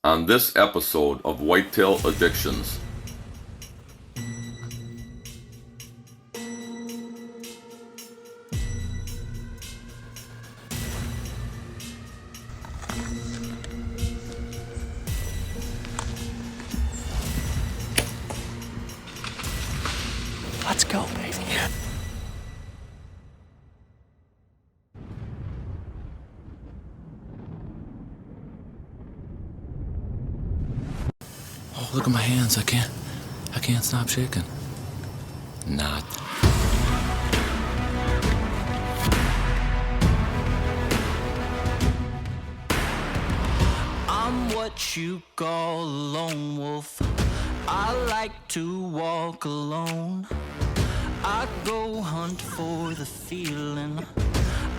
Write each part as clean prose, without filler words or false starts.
on this episode of Whitetail Addictions. Let's go, baby. Oh, look at my hands. I can't stop shaking. Not. I'm what you call a lone wolf. I like to walk alone. I go hunt for the feeling.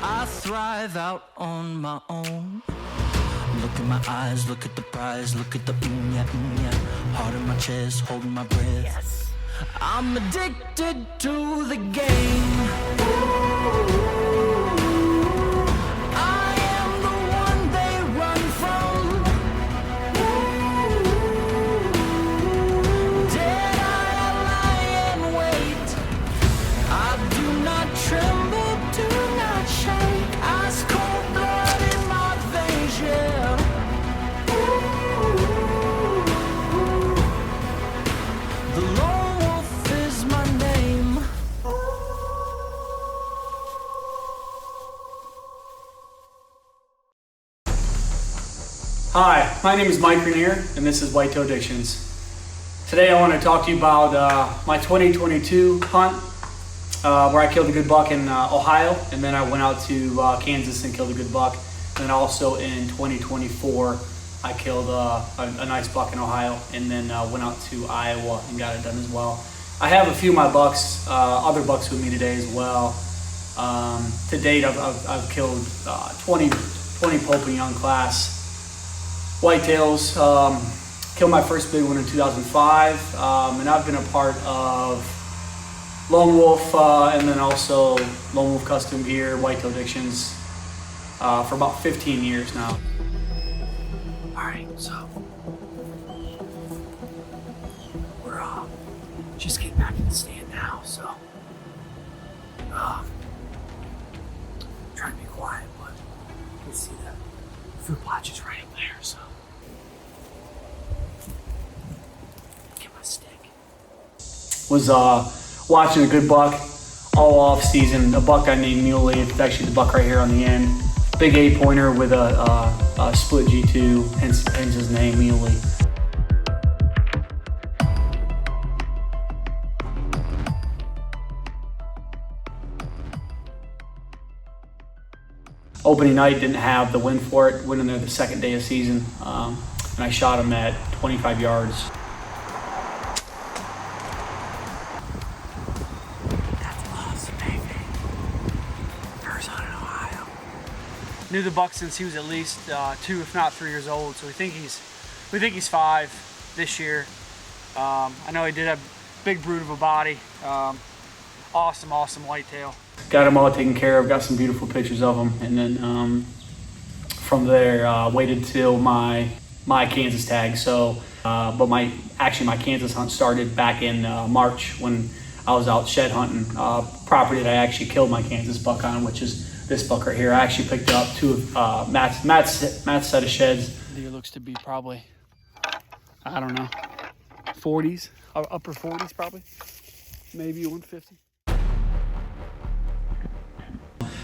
I thrive out on my own. Look in my eyes, look at the prize, look at the yeah. Heart in my chest, holding my breath. Yes. I'm addicted to the game. I am the one they run from. Dead I lie and wait. I do not tremble, do not shake. Ice cold blood in my veins, yeah. The lone wolf is my name. Hi, my name is Mike Grenier, and this is Whitetail Addictions. Today I want to talk to you about my 2022 hunt, where I killed a good buck in Ohio, and then I went out to Kansas and killed a good buck. And then also in 2024, I killed a nice buck in Ohio, and then went out to Iowa and got it done as well. I have a few of my bucks, other bucks with me today as well. To date, I've killed 20 Pope and Young class whitetails. Killed my first big one in 2005, and I've been a part of Lone Wolf and then also Lone Wolf Custom Gear, Whitetail Addictions for about 15 years now. Alright, so we're just getting back in the stand now, so trying to be quiet, but you can see the food plot is right up there, so get my stick. Was watching a good buck all off season, a buck I named Muley. It's actually the buck right here on the end. Big 8-pointer with a split G2, hence his name, Muley. Opening night didn't have the wind for it. Went in there the second day of season, and I shot him at 25 yards. Knew the buck since he was at least 2, if not 3 years old. So we think he's 5 this year. I know he did have a big brute of a body. Awesome whitetail. Got him all taken care of. Got some beautiful pictures of him, and then from there waited till my Kansas tag. So, but my Kansas hunt started back in March when I was out shed hunting property that I actually killed my Kansas buck on, which is this buck right here. I actually picked up 2 of Matt's set of sheds. Deer looks to be probably, I don't know, 40s, upper 40s probably, maybe 150.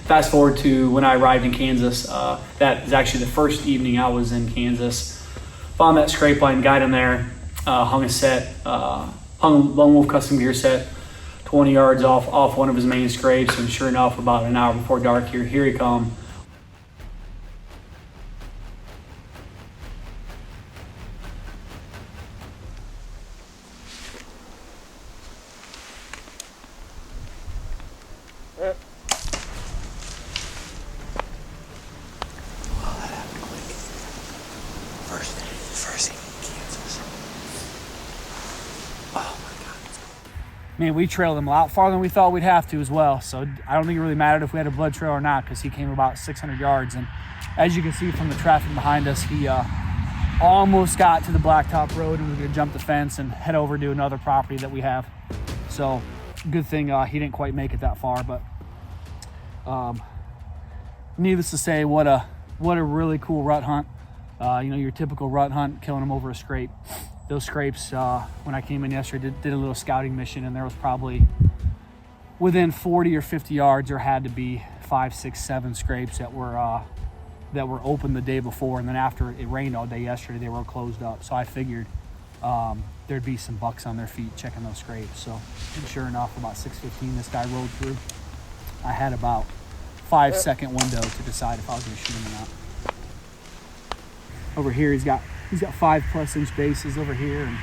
Fast forward to when I arrived in Kansas. That is actually the first evening I was in Kansas. Found that scrape line, got him there, hung a set, hung Lone Wolf Custom Gear set, 20 yards off one of his main scrapes, and sure enough, about an hour before dark, here he come. First evening in Kansas. Oh my God. Man, we trailed him a lot farther than we thought we'd have to as well. So I don't think it really mattered if we had a blood trail or not, because he came about 600 yards. And as you can see from the traffic behind us, he almost got to the blacktop road and we were gonna jump the fence and head over to another property that we have. So good thing he didn't quite make it that far, but needless to say, what a really cool rut hunt. You know, your typical rut hunt, killing them over a scrape. Those scrapes, when I came in yesterday, did a little scouting mission, and there was probably within 40 or 50 yards, there had to be 5, 6, 7 scrapes that were open the day before, and then after it rained all day yesterday, they were closed up. So I figured there'd be some bucks on their feet checking those scrapes. So sure enough, about 6:15, this guy rode through. I had about 5-second window to decide if I was going to shoot him or not. Over here, he's got 5+ inch bases over here, and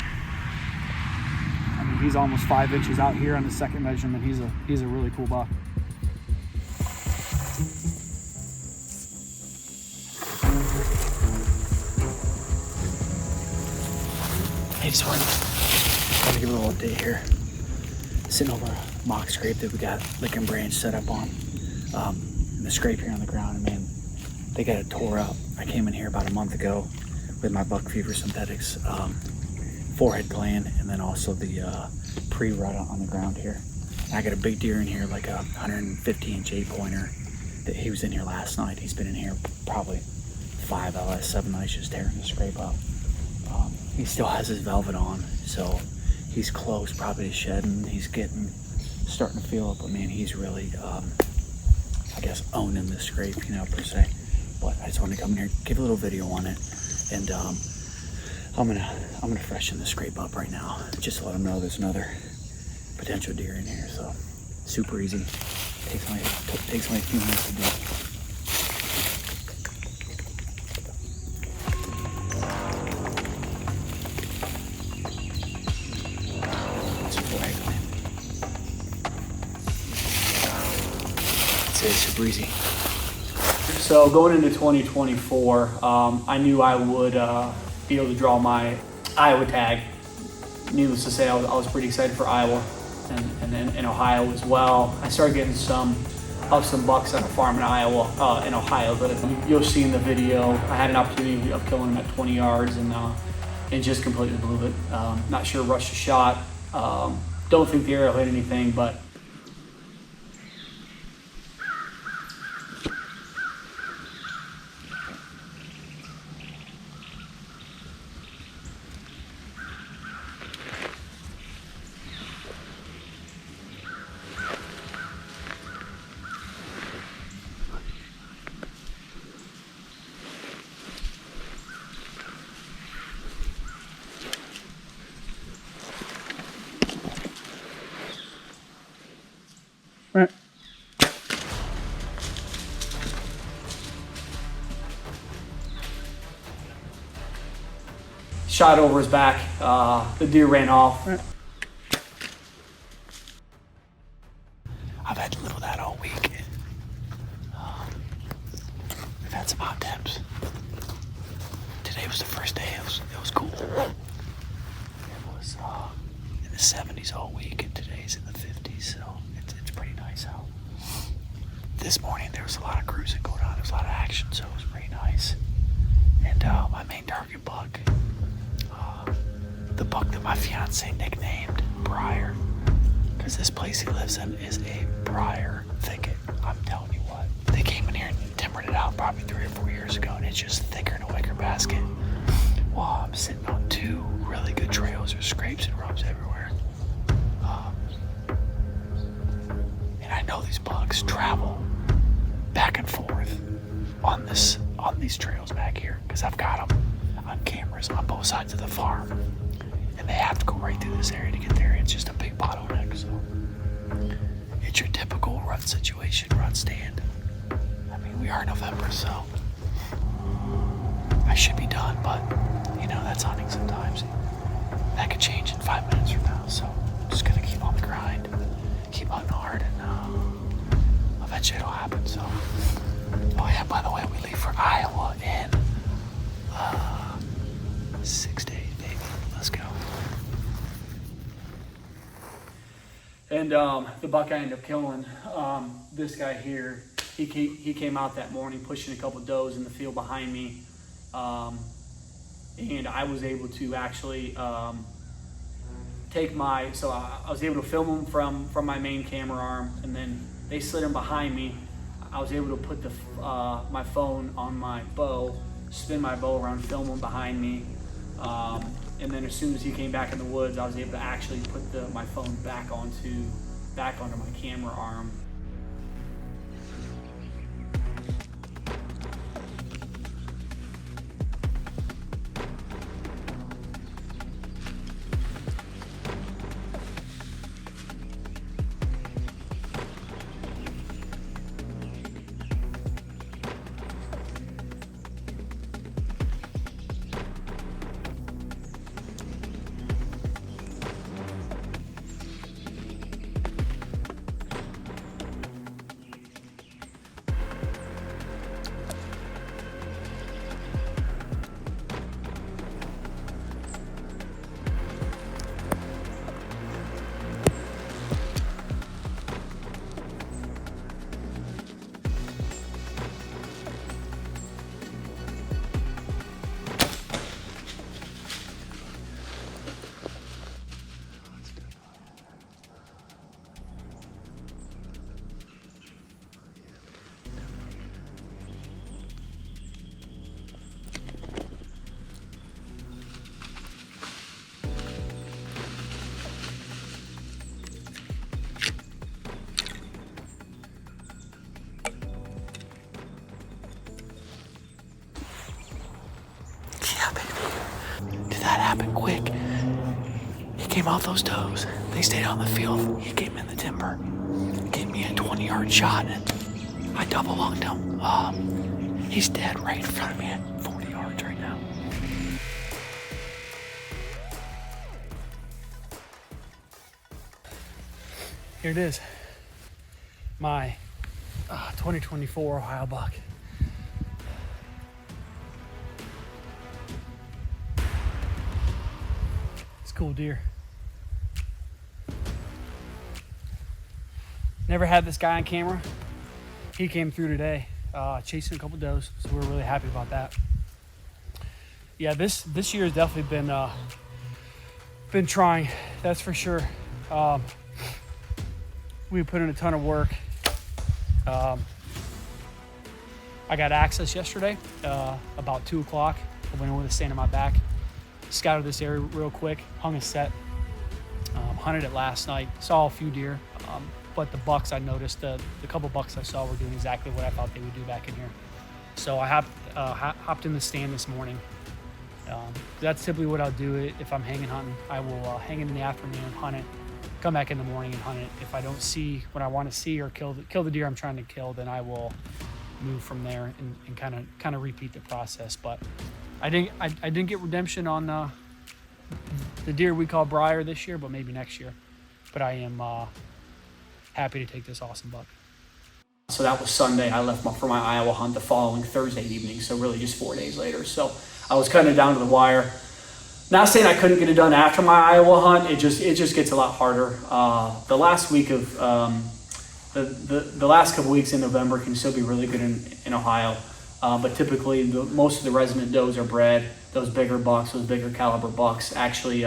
I mean, he's almost 5 inches out here on the second measurement. He's a really cool buck. I just want to give a little update here. Sitting over a mock scrape that we got lick and branch set up on. And the scrape here on the ground, and man, they got it tore up. I came in here about a month ago with my buck fever synthetics, forehead gland, and then also the pre-rut on the ground here. And I got a big deer in here, like a 150 inch 8-pointer. That he was in here last night. He's been in here probably 5 out of the last 7 nights just tearing the scrape up. He still has his velvet on, so he's close probably to shedding. He's starting to feel it, but man, he's really, I guess, owning this scrape, you know, per se. But I just want to come in here, give a little video on it, and I'm gonna freshen the scrape up right now, just to let him know there's another potential deer in here. So super easy. Takes only a few minutes to do. It's super easy. So going into 2024, I knew I would be able to draw my Iowa tag. Needless to say, I was pretty excited for Iowa and then in Ohio as well. I started getting some bucks on a farm in Iowa, in Ohio, that you'll see in the video. I had an opportunity of killing them at 20 yards and just completely blew it. Not sure rushed the shot. Don't think the arrow hit anything, but right. Shot over his back. The deer ran off. Right. I've had a little of that all week. We've had some hot temps. Today was the first day. It was cool. It was in the 70s all week, and today's in the 50s, so it's pretty nice out. This morning there was a lot of cruising going on. There was a lot of action, so it was pretty nice. And my main target buck, the buck that my fiance nicknamed Briar, because this place he lives in is a briar thicket. I'm telling you what, they came in here and timbered it out probably 3 or 4 years ago, and it's just thicker than a wicker basket. Well, I'm sitting on 2 really good trails. There's scrapes and rubs everywhere. And I know these bucks travel back and forth on these trails back here, because I've got them on cameras on both sides of the farm, and they have to go right through this area to get there. It's just a big bottleneck. So it's your typical rut situation, rut stand. I mean, we are November, so I should be done, but you know, that's hunting sometimes. That could change in 5 minutes from now, so I'm just gonna keep on the grind, keep hunting hard, and eventually it'll happen. So, oh yeah, by the way, we leave for Iowa in 6 days, baby. Let's go. And the buck I ended up killing, this guy here, he came out that morning pushing a couple does in the field behind me. and I was able to actually take my, so I was able to film them from my main camera arm, and then they slid in behind me. I was able to put the my phone on my bow, spin my bow around, film them behind me, and then as soon as he came back in the woods, I was able to actually put my phone back onto my camera arm. That happened quick. He came off those toes. They stayed on the field. He came in the timber. Gave me a 20-yard shot, and I double lunged him. He's dead right in front of me at 40 yards right now. Here it is, my 2024 Ohio buck. Cool deer. Never had this guy on camera. He came through today, chasing a couple does, so we're really happy about that. Yeah, this year has definitely been trying, that's for sure. We put in a ton of work. I got access yesterday about 2 o'clock. I went over to stand on my back, scouted this area real quick, hung a set, hunted it last night, saw a few deer, but the bucks I noticed, the couple bucks I saw were doing exactly what I thought they would do back in here. So I hopped in the stand this morning. That's typically what I'll do if I'm hanging hunting. I will hang it in the afternoon, hunt it, come back in the morning and hunt it. If I don't see what I want to see or kill the deer I'm trying to kill, then I will move from there and kind of repeat the process. But I didn't get redemption on the deer we call Briar this year, but maybe next year. But I am happy to take this awesome buck. So that was Sunday. I left for my Iowa hunt the following Thursday evening, so really just 4 days later. So I was kind of down to the wire. Not saying I couldn't get it done after my Iowa hunt. It just gets a lot harder. The last week of the last couple weeks in November can still be really good in Ohio. But typically, most of the resident does are bred. Those bigger bucks, those bigger caliber bucks, actually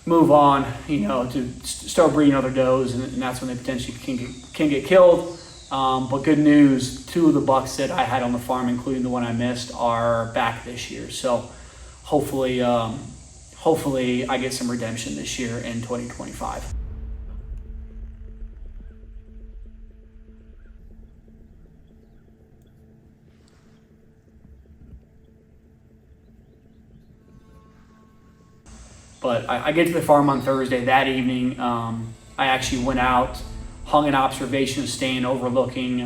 move on, to start breeding other does, and that's when they potentially can get killed. But good news, 2 of the bucks that I had on the farm, including the one I missed, are back this year. So hopefully I get some redemption this year in 2025. But I get to the farm on Thursday. That evening, I actually went out, hung an observation stand overlooking,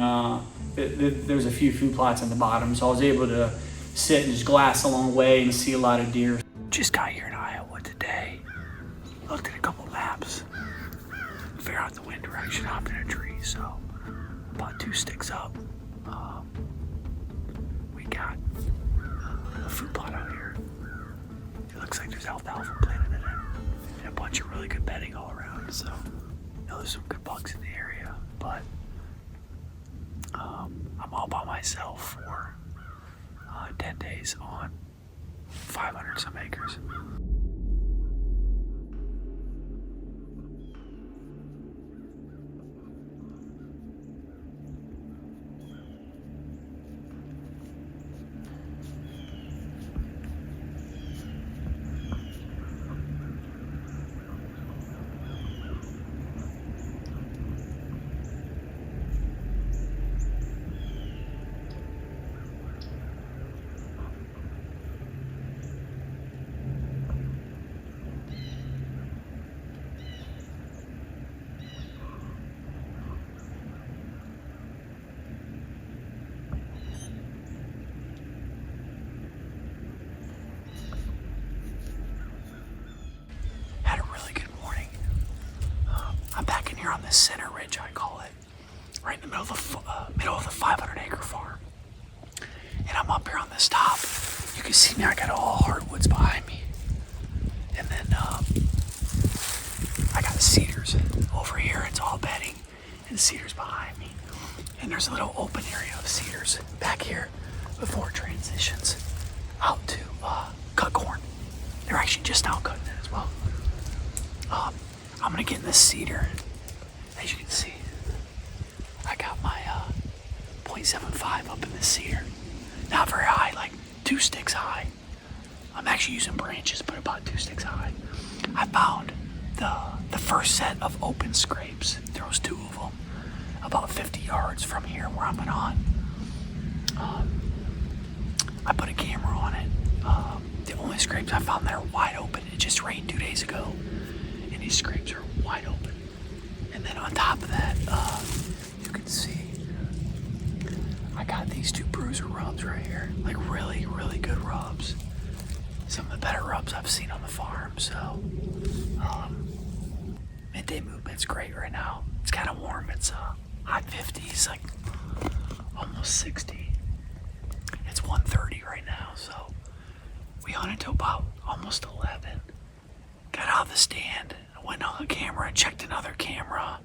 there's a few food plots on the bottom, so I was able to sit and just glass along the way and see a lot of deer. Just got here in Iowa today. Looked at a couple maps. Figured out the wind direction, hopped in a tree, so about 2 sticks up. We got a food plot out here. It looks like there's alfalfa planted in it, and a bunch of really good bedding all around. So I know there's some good bucks in the area, but I'm all by myself for 10 days on 500 some acres. I'm back in here on this center ridge, I call it, right in the middle of the 500-acre farm. And I'm up here on this top. You can see me, I got all hardwoods behind me. And then I got cedars over here, it's all bedding, and cedars behind me. And there's a little open area of cedars back here before it transitions out to cut corn. They're actually just now cutting it as well. I'm gonna get in this cedar. As you can see, I got my .75 up in this cedar. Not very high, like 2 sticks high. I'm actually using branches, but about 2 sticks high. I found the first set of open scrapes. There was 2 of them, about 50 yards from here where I'm gonna hunt. I put a camera on it. The only scrapes I found that are wide open. It just rained 2 days ago. These scrapes are wide open. And then on top of that, you can see I got these 2 bruiser rubs right here. Like really, really good rubs. Some of the better rubs I've seen on the farm. So midday movement's great right now. It's kind of warm. It's high 50s, like almost 60. It's 1:30 right now, so we hunted till about almost 11. Got out of the stand, I went on the camera and checked another camera,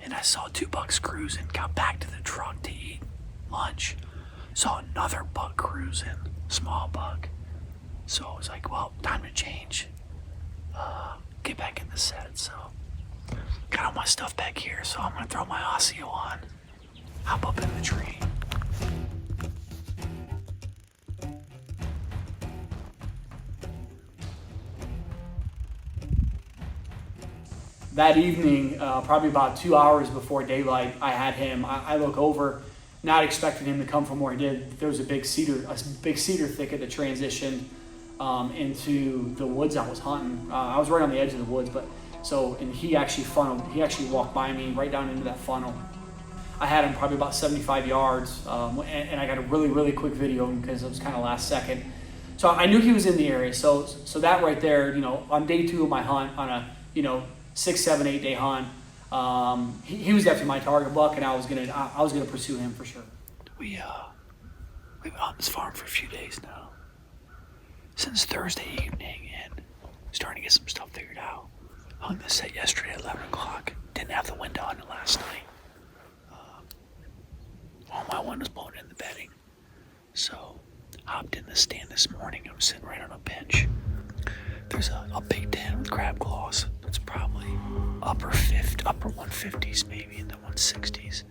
and I saw 2 bucks cruising. Got back to the truck to eat lunch, saw another buck cruising, small buck. So I was like, well, time to change, get back in the set. So got all my stuff back here, so I'm gonna throw my Osseo on, hop up in the tree. That evening, probably about 2 hours before daylight, I had him. I look over, not expecting him to come from where he did. There was a big cedar thicket that transitioned into the woods I was hunting. I was right on the edge of the woods, and he actually walked by me right down into that funnel. I had him probably about 75 yards, and I got a really, really quick video because it was kind of last second. So I knew he was in the area. So that right there, on day 2 of my hunt, on a 6, 7, 8 day hunt, he was definitely my target buck, and I was gonna pursue him for sure. We've been on this farm for a few days now, since Thursday evening, and starting to get some stuff figured out. Hung the set yesterday at 11 o'clock. Didn't have the wind on it last night. All my wind was blowing in the bedding. So hopped in the stand this morning. I'm sitting right on a bench. There's a big 10 with crab claws. It's probably upper 150s, maybe in the 160s.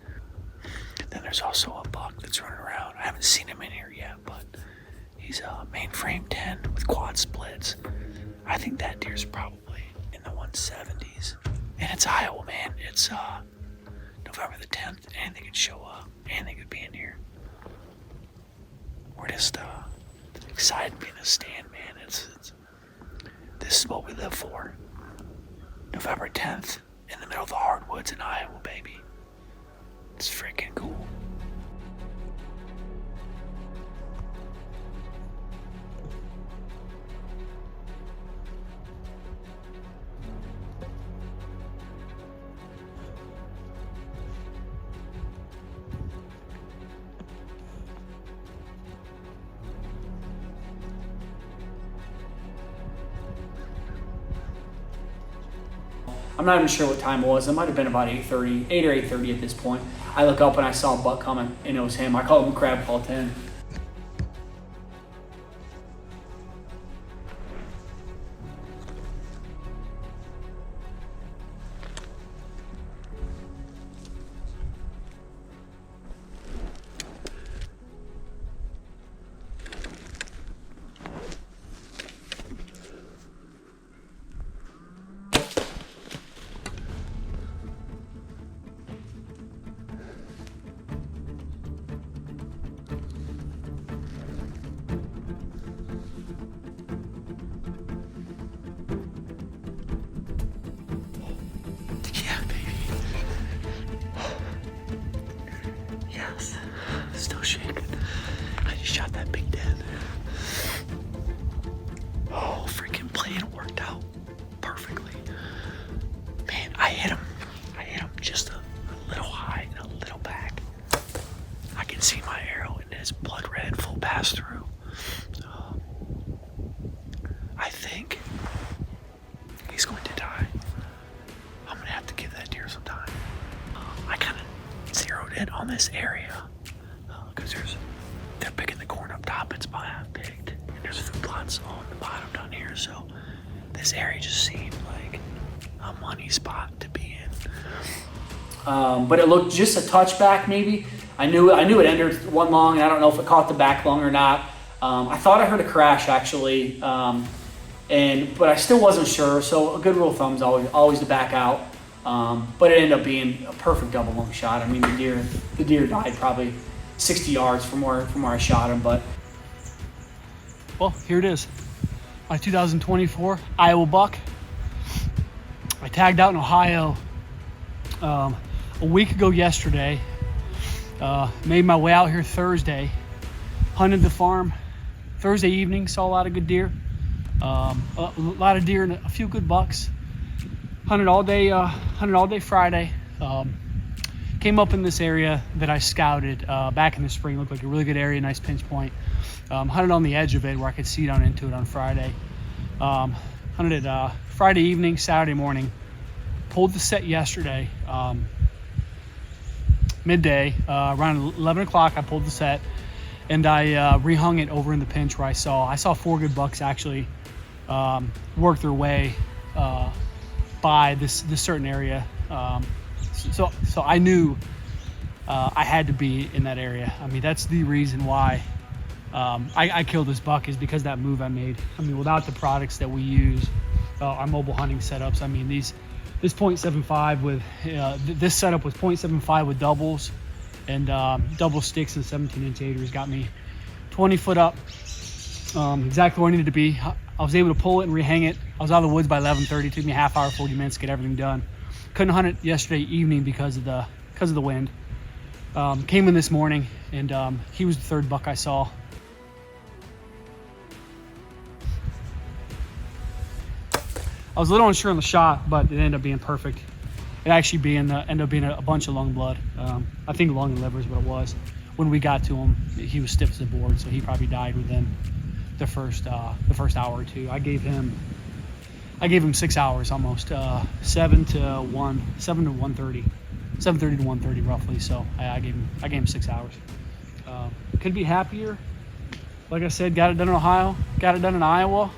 Then there's also a buck that's running around. I haven't seen him in here yet, but he's a mainframe 10 with quad splits. I think that deer's probably in the 170s. And it's Iowa, man. It's November the 10th. Anything could show up. Anything could be in here. We're just excited to be in the stand, man. This is what we live for. November 10th, in the middle of the hardwoods in Iowa, baby. It's freaking cool. I'm not even sure what time it was. It might have been about 8 or 8:30 at this point. I look up and I saw a buck coming, and it was him. I call him Crab Paw 10. think he's going to die. I'm gonna have to give that deer some time. I kind of zeroed in on this area because they're picking the corn up top. It's about half picked, and there's food plots on the bottom down here. So this area just seemed like a money spot to be in. But it looked just a touchback, maybe. I knew it entered one lung, and I don't know if it caught the back lung or not. I thought I heard a crash actually, but I still wasn't sure. So a good rule of thumb is always to back out. But it ended up being a perfect double lung shot. I mean, the deer died probably 60 yards from where I shot him. But well, here it is, my 2024 Iowa buck. I tagged out in Ohio a week ago yesterday. Made my way out here Thursday. Hunted the farm Thursday evening. Saw a lot of good deer. A lot of deer and a few good bucks. Hunted all day Friday. Came up in this area that I scouted back in the spring. Looked like a really good area, nice pinch point. Hunted on the edge of it where I could see down into it on Friday. Hunted Friday evening, Saturday morning. Pulled the set yesterday. Midday, around 11 o'clock, I pulled the set, and I rehung it over in the pinch where I saw 4 good bucks actually work their way by this certain area. So I knew I had to be in that area. I mean, that's the reason why I killed this buck, is because that move I made. I mean, without the products that we use, our mobile hunting setups, I mean, this .75 with this setup with .75 with doubles and double sticks and 17-inch 8ers got me 20 foot up, exactly where I needed to be. I was able to pull it and rehang it. I was out of the woods by 11:30. It took me a half hour, 40 minutes to get everything done. Couldn't hunt it yesterday evening because of the wind. Came in this morning, and he was the 3rd buck I saw. I was a little unsure on the shot, but it ended up being perfect. It actually ended up being a bunch of lung blood. I think lung and liver is what it was. When we got to him, he was stiff as a board, so he probably died within the first hour or two. I gave him 6 hours almost, 7 to 1:30, 7:30 to 1:30 roughly. So I gave him 6 hours. Could be happier. Like I said, got it done in Ohio, got it done in Iowa.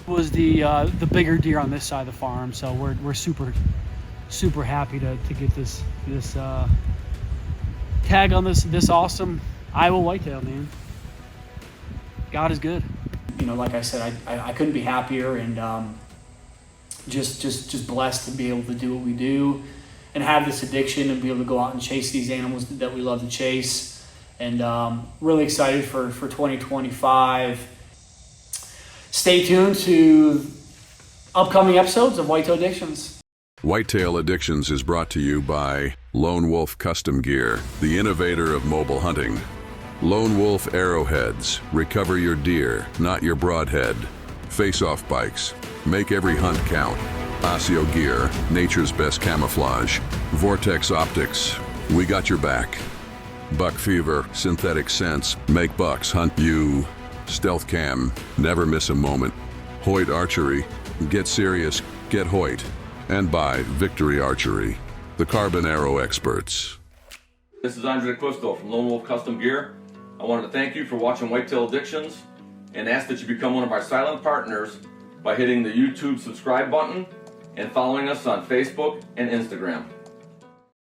Was the bigger deer on this side of the farm, so we're super happy to get this tag on this awesome Iowa whitetail, man. God is good. you know, like I said, I couldn't be happier, and just blessed to be able to do what we do and have this addiction and be able to go out and chase these animals that we love to chase. And really excited for 2025. Stay tuned to upcoming episodes of Whitetail Addictions. Whitetail Addictions is brought to you by Lone Wolf Custom Gear, the innovator of mobile hunting. Lone Wolf arrowheads, recover your deer, not your broadhead. Face-off bikes, make every hunt count. Osseo Gear, nature's best camouflage. Vortex optics, we got your back. Buck Fever, synthetic scents, make bucks hunt you. Stealth Cam, never miss a moment. Hoyt Archery, get serious, get Hoyt. And by Victory Archery, the carbon arrow experts. This is Andre Custo from Lone Wolf Custom Gear. I wanted to thank you for watching Whitetail Addictions and ask that you become one of our silent partners by hitting the YouTube subscribe button and following us on Facebook and Instagram.